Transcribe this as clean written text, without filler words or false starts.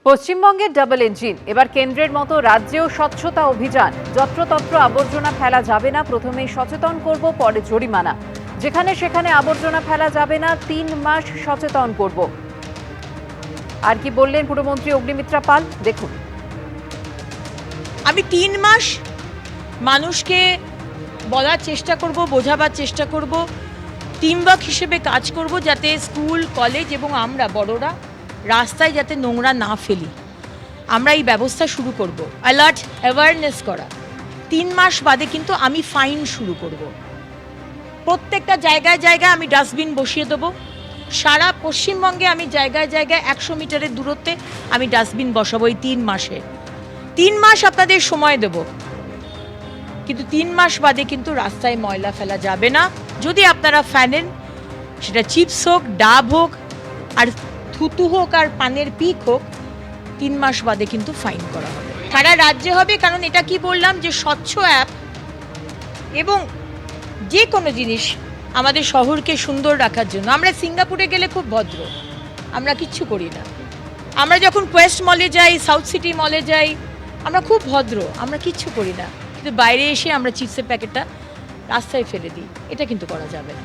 পশ্চিমবঙ্গের double engine, এবার কেন্দ্রের মতো রাজ্যেও স্বচ্ছতা অভিযান। যত্রতত্র আবর্জনা ফেলা যাবে না, প্রথমেই সচেতন করব, পরে জরিমানা। যেখানে সেখানে আবর্জনা ফেলা যাবে না, 3 মাস সচেতন করব। আর কি বললেন পুরমন্ত্রী অগ্নিমিত্রা পাল, দেখুন। আমি 3 মাস মানুষকে বলার চেষ্টা করব, বোঝাবার চেষ্টা করব, টিমওয়ার্ক হিসেবে কাজ করব, যাতে স্কুল, কলেজ এবং আমরা বড়রা রাস্তায় যাতে নোংরা না ফেলি। আমরা এই ব্যবস্থা শুরু করব, অ্যালার্ট অ্যাওয়ারনেস করা। 3 মাস বাদে কিন্তু আমি ফাইন শুরু করব। প্রত্যেকটা জায়গায় জায়গায় আমি ডাস্টবিন বসিয়ে দেবো। সারা পশ্চিমবঙ্গে আমি জায়গায় জায়গায় 100 মিটারের দূরত্বে আমি ডাস্টবিন বসাবো এই 3 মাসে। 3 মাস আপনাদের সময় দেব, কিন্তু 3 মাস বাদে কিন্তু রাস্তায় ময়লা ফেলা যাবে না। যদি আপনারা ফেলেন, সেটা চিপস হোক, ডাব হোক, আর থুতু হোক, আর পানের পিক হোক, 3 মাস বাদে কিন্তু ফাইন করা হবে। সারা রাজ্যে হবে, কারণ এটা কি বললাম যে স্বচ্ছ অ্যাপ, এবং যে কোনো জিনিস আমাদের শহরকে সুন্দর রাখার জন্য। আমরা সিঙ্গাপুরে গেলে খুব ভদ্র, আমরা কিচ্ছু করি না। আমরা যখন কোয়েস্ট মলে যাই, সাউথ সিটি মলে যাই, আমরা খুব ভদ্র, আমরা কিচ্ছু করি না। কিন্তু বাইরে এসে আমরা চিপসের প্যাকেটটা রাস্তায় ফেলে দিই, এটা কিন্তু করা যাবে না।